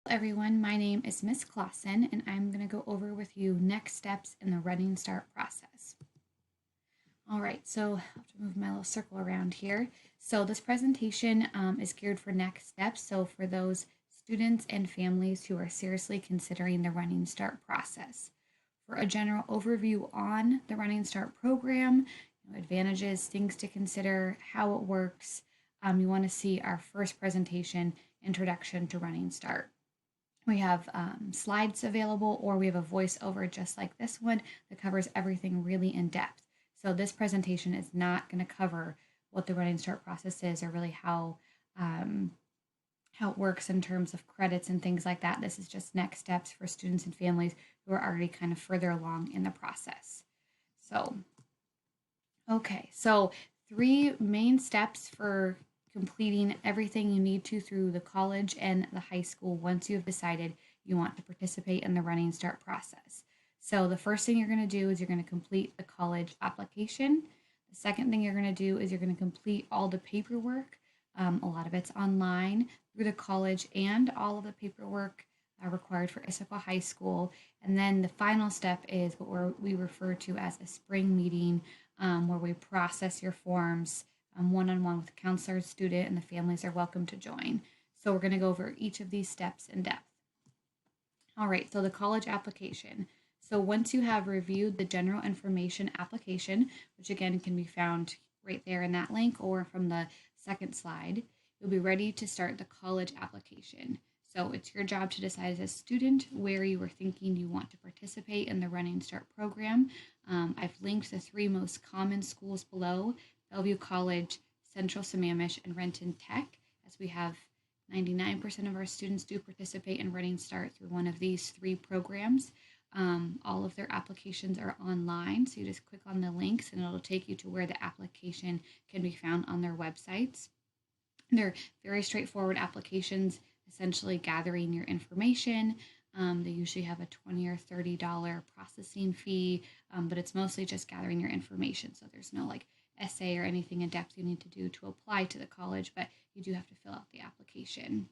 Everyone, my name is Miss Clausen, and I'm going to go over with you next steps in the Running Start process. All right, so I have to move my little circle around here. So this presentation is geared for next steps. So for those students and families who are seriously considering the Running Start process. For a general overview on the Running Start program, advantages, things to consider, how it works, you want to see our first presentation, Introduction to Running Start. We have slides available, or we have a voiceover just like this one that covers everything really in depth. So this presentation is not going to cover what the Running Start process is, or really how it works in terms of credits and things like that. This is just next steps for students and families who are already kind of further along in the process. So 3 main steps for completing everything you need to through the college and the high school once you've decided you want to participate in the Running Start process. So the first thing you're going to do is you're going to complete the college application. The second thing you're going to do is you're going to complete all the paperwork. A lot of it's online through the college, and all of the paperwork required for Issaquah High School. And then the final step is what we refer to as a spring meeting, where we process your forms one-on-one with a counselor, student, and the families are welcome to join. So we're going to go over each of these steps in depth. All right, so the college application. So once you have reviewed the general information application, which again can be found right there in that link or from the second slide, you'll be ready to start the college application. So it's your job to decide as a student where you are thinking you want to participate in the Running Start program. I've linked the 3 most common schools below: Bellevue College, Central Sammamish, and Renton Tech, as we have 99% of our students do participate in Running Start through one of these 3 programs. All of their applications are online, so you just click on the links and it'll take you to where the application can be found on their websites. They're very straightforward applications, essentially gathering your information. They usually have a $20 or $30 processing fee, but it's mostly just gathering your information. So there's no essay or anything in depth you need to do to apply to the college, but you do have to fill out the application.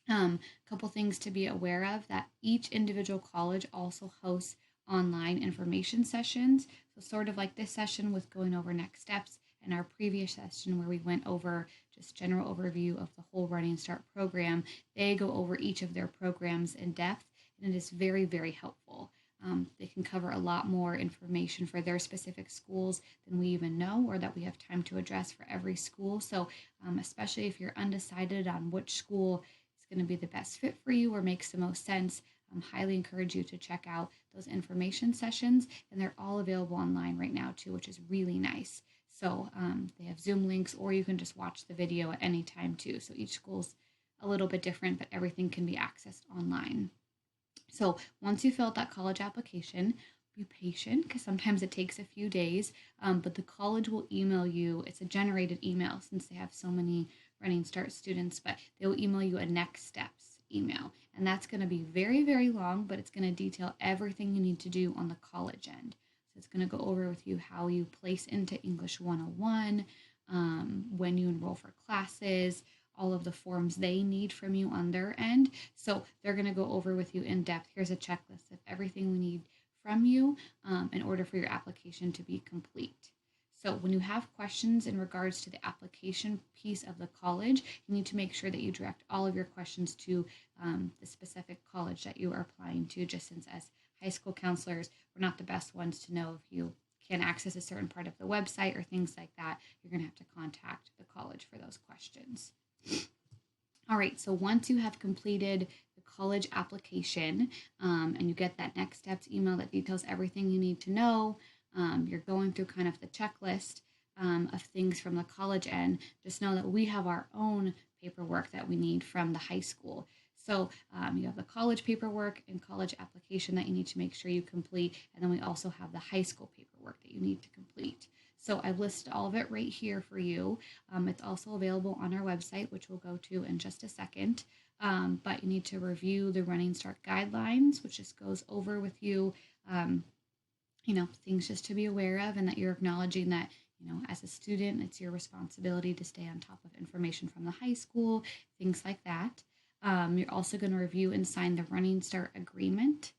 A couple things to be aware of: that each individual college also hosts online information sessions. So sort of like this session with going over next steps, and our previous session where we went over just general overview of the whole Running Start program, they go over each of their programs in depth, and it is very, very helpful. They can cover a lot more information for their specific schools than we even know, or that we have time to address for every school. So especially if you're undecided on which school is going to be the best fit for you or makes the most sense, I highly encourage you to check out those information sessions, and they're all available online right now too, which is really nice. So they have Zoom links, or you can just watch the video at any time too. So each school's a little bit different, but everything can be accessed online. So once you fill out that college application, be patient because sometimes it takes a few days, but the college will email you. It's a generated email since they have so many Running Start students, but they will email you a next steps email. And that's going to be very, very long, but it's going to detail everything you need to do on the college end. So it's going to go over with you how you place into English 101, when you enroll for classes, all of the forms they need from you on their end. So they're going to go over with you in depth. Here's a checklist of everything we need from you in order for your application to be complete. So when you have questions in regards to the application piece of the college, you need to make sure that you direct all of your questions to the specific college that you are applying to, just since as high school counselors, we're not the best ones to know if you can access a certain part of the website or things like that. You're going to have to contact the college for those questions. All right, so once you have completed the college application and you get that next steps email that details everything you need to know, you're going through kind of the checklist of things from the college end. Just know that we have our own paperwork that we need from the high school. So you have the college paperwork and college application that you need to make sure you complete, and then we also have the high school paperwork that you need to complete. So I've listed all of it right here for you. It's also available on our website, which we'll go to in just a second. But you need to review the Running Start guidelines, which just goes over with you, things just to be aware of, and that you're acknowledging that, as a student, it's your responsibility to stay on top of information from the high school, things like that. You're also going to review and sign the Running Start agreement.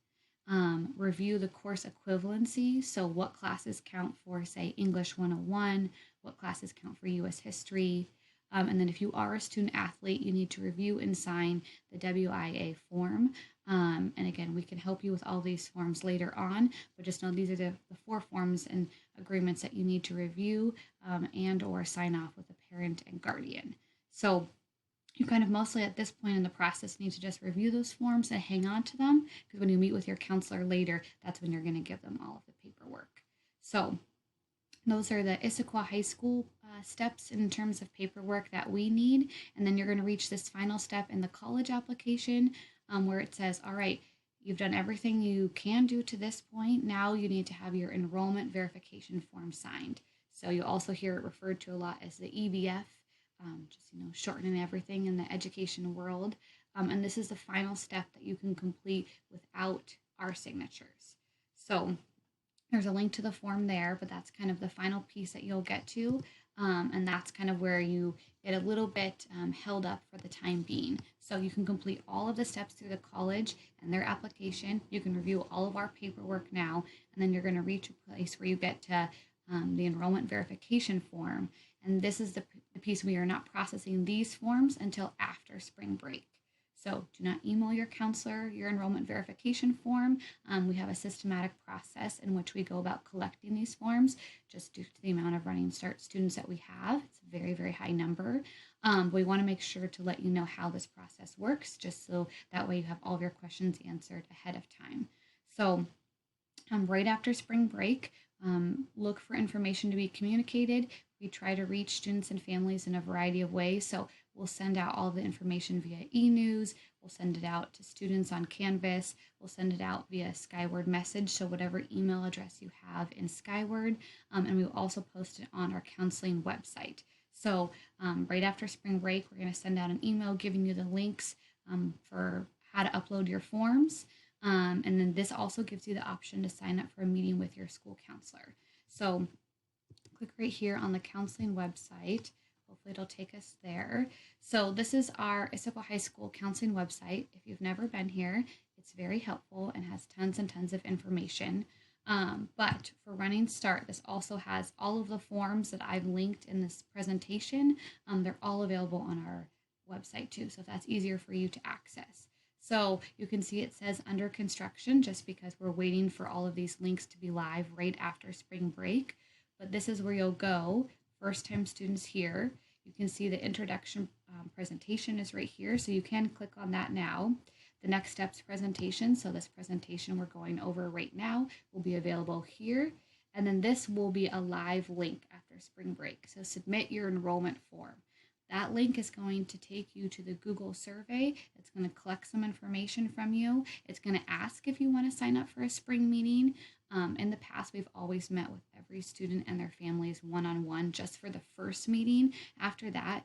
Review the course equivalency. So what classes count for, say, English 101, what classes count for U.S. history. And then if you are a student athlete, you need to review and sign the WIA form. And again, we can help you with all these forms later on, but just know these are the 4 forms and agreements that you need to review and or sign off with a parent and guardian. So you kind of mostly at this point in the process need to just review those forms and hang on to them, because when you meet with your counselor later, that's when you're going to give them all of the paperwork. So those are the Issaquah High School steps in terms of paperwork that we need. And then you're going to reach this final step in the college application where it says, all right, you've done everything you can do to this point. Now you need to have your enrollment verification form signed. So you'll also hear it referred to a lot as the EVF, just, shortening everything in the education world. And this is the final step that you can complete without our signatures. So there's a link to the form there, but that's kind of the final piece that you'll get to. And that's kind of where you get a little bit held up for the time being. So you can complete all of the steps through the college and their application. You can review all of our paperwork now, and then you're going to reach a place where you get to the enrollment verification form. And this is the piece we are not processing these forms until after spring break. So do not email your counselor your enrollment verification form. We have a systematic process in which we go about collecting these forms just due to the amount of Running Start students that we have. It's a very, very high number. We want to make sure to let you know how this process works, just so that way you have all of your questions answered ahead of time. So right after spring break, look for information to be communicated. We try to reach students and families in a variety of ways. So we'll send out all the information via e-news. We'll send it out to students on Canvas. We'll send it out via Skyward message. So whatever email address you have in Skyward. And we will also post it on our counseling website. So right after spring break, we're going to send out an email giving you the links for how to upload your forms. And then this also gives you the option to sign up for a meeting with your school counselor. So click right here on the counseling website. Hopefully it'll take us there. So this is our Issaquah High School counseling website. If you've never been here, it's very helpful and has tons and tons of information. But for Running Start, this also has all of the forms that I've linked in this presentation. They're all available on our website too, so that's easier for you to access. So you can see it says under construction just because we're waiting for all of these links to be live right after spring break. But this is where you'll go. First time students here. You can see the introduction presentation is right here, so you can click on that now. The next steps presentation, so this presentation we're going over right now will be available here. And then this will be a live link after spring break. So submit your enrollment form. That link is going to take you to the Google survey. It's going to collect some information from you. It's going to ask if you want to sign up for a spring meeting. In the past, we've always met with every student and their families one-on-one just for the first meeting. After that,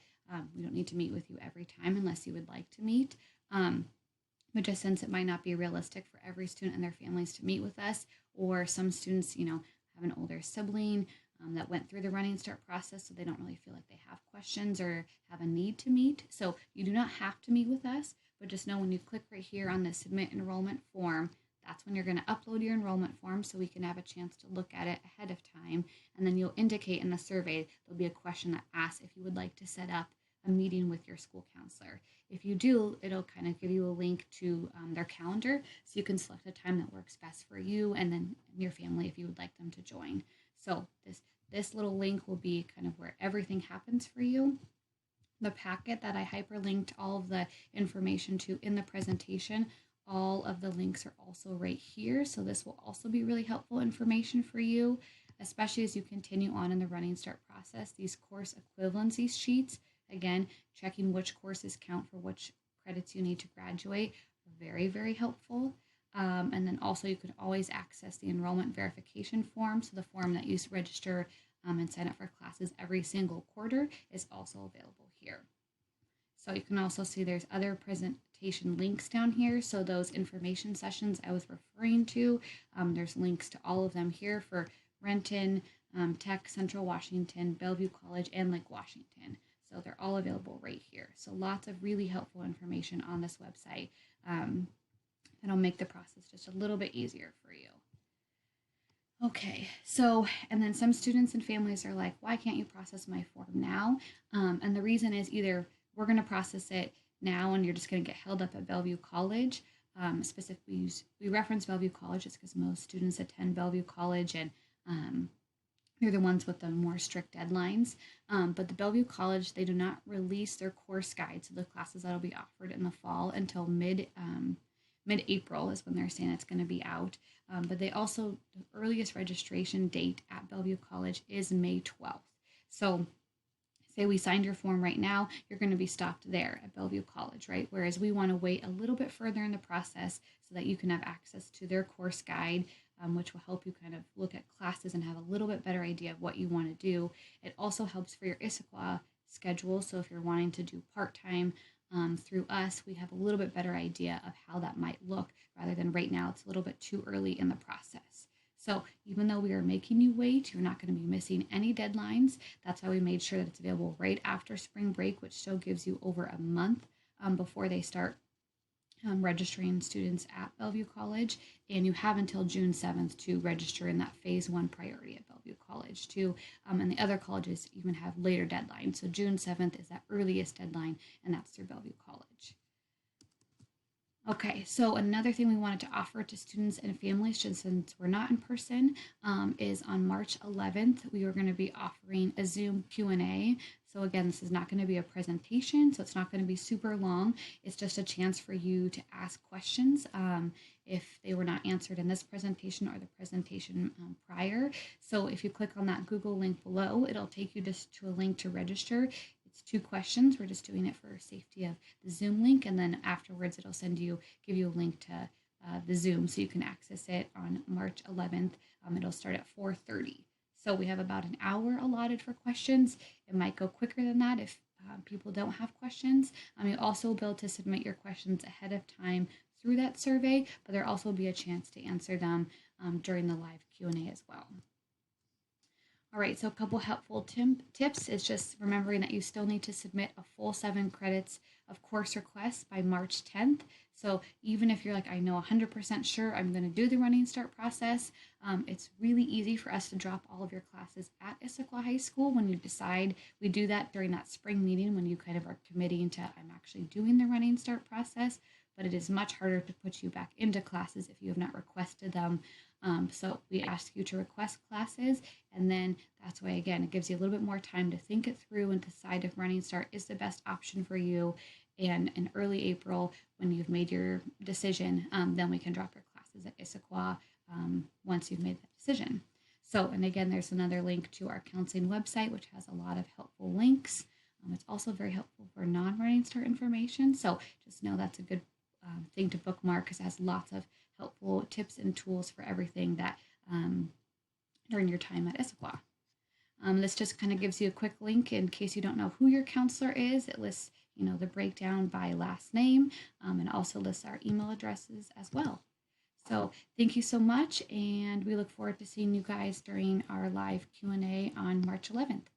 we don't need to meet with you every time unless you would like to meet. But just since it might not be realistic for every student and their families to meet with us, or some students, have an older sibling that went through the Running Start process, so they don't really feel like they have questions or have a need to meet. So you do not have to meet with us, but just know when you click right here on the Submit Enrollment Form, that's when you're going to upload your enrollment form so we can have a chance to look at it ahead of time. And then you'll indicate in the survey, there'll be a question that asks if you would like to set up a meeting with your school counselor. If you do, it'll kind of give you a link to their calendar, so you can select a time that works best for you and then your family if you would like them to join. So this little link will be kind of where everything happens for you. The packet that I hyperlinked all of the information to in the presentation, all of the links are also right here. So this will also be really helpful information for you, especially as you continue on in the Running Start process. These course equivalency sheets, again, checking which courses count for which credits you need to graduate, are very, very helpful. And then also you can always access the enrollment verification form. So the form that you register and sign up for classes every single quarter is also available here. So you can also see there's other presentation links down here. So those information sessions I was referring to, there's links to all of them here for Renton, Tech, Central Washington, Bellevue College, and Lake Washington. So they're all available right here. So lots of really helpful information on this website that'll make the process just a little bit easier for you. Okay, so, and then some students and families are like, why can't you process my form now? And the reason is either we're going to process it now and you're just going to get held up at Bellevue College. Specifically, we reference Bellevue College just because most students attend Bellevue College and they're the ones with the more strict deadlines. But the Bellevue College, they do not release their course guide, so the classes that will be offered in the fall until mid-April is when they're saying it's going to be out. But they also, the earliest registration date at Bellevue College is May 12th. So say we signed your form right now, you're going to be stopped there at Bellevue College, right? Whereas we want to wait a little bit further in the process so that you can have access to their course guide, which will help you kind of look at classes and have a little bit better idea of what you want to do. It also helps for your Issaquah schedule. So if you're wanting to do part-time through us, we have a little bit better idea of how that might look rather than right now. It's a little bit too early in the process. So even though we are making you wait, you're not going to be missing any deadlines. That's why we made sure that it's available right after spring break, which still gives you over a month before they start registering students at Bellevue College. And you have until June 7th to register in that phase 1 priority at Bellevue College too. And the other colleges even have later deadlines. So June 7th is that earliest deadline, and that's through Bellevue College. Okay, so another thing we wanted to offer to students and families, just since we're not in person, is on March 11th, we are going to be offering a Zoom Q&A. So again, this is not going to be a presentation, so it's not going to be super long. It's just a chance for you to ask questions if they were not answered in this presentation or the presentation prior. So if you click on that Google link below, it'll take you just to a link to register. It's 2 questions. We're just doing it for safety of the Zoom link, and then afterwards it'll give you a link to the Zoom so you can access it on March 11th. It'll start at 4:30. So we have about an hour allotted for questions. It might go quicker than that if people don't have questions. You'll also be able to submit your questions ahead of time through that survey, but there'll also be a chance to answer them during the live Q&A as well. All right, so a couple helpful tips is just remembering that you still need to submit a full 7 credits of course requests by March 10th. So even if you're like, I know 100% sure I'm going to do the Running Start process, it's really easy for us to drop all of your classes at Issaquah High School when you decide. We do that during that spring meeting when you kind of are committing to, I'm actually doing the Running Start process, but it is much harder to put you back into classes if you have not requested them. So we ask you to request classes, and then that's why, again, it gives you a little bit more time to think it through and decide if Running Start is the best option for you. And in early April, when you've made your decision, then we can drop your classes at Issaquah once you've made that decision. So, and again, there's another link to our counseling website, which has a lot of helpful links. It's also very helpful for non-Running Start information. So just know that's a good thing to bookmark because it has lots of helpful tips and tools for everything that during your time at Issaquah. This just kind of gives you a quick link in case you don't know who your counselor is. It lists, the breakdown by last name and also lists our email addresses as well. So thank you so much, and we look forward to seeing you guys during our live Q&A on March 11th.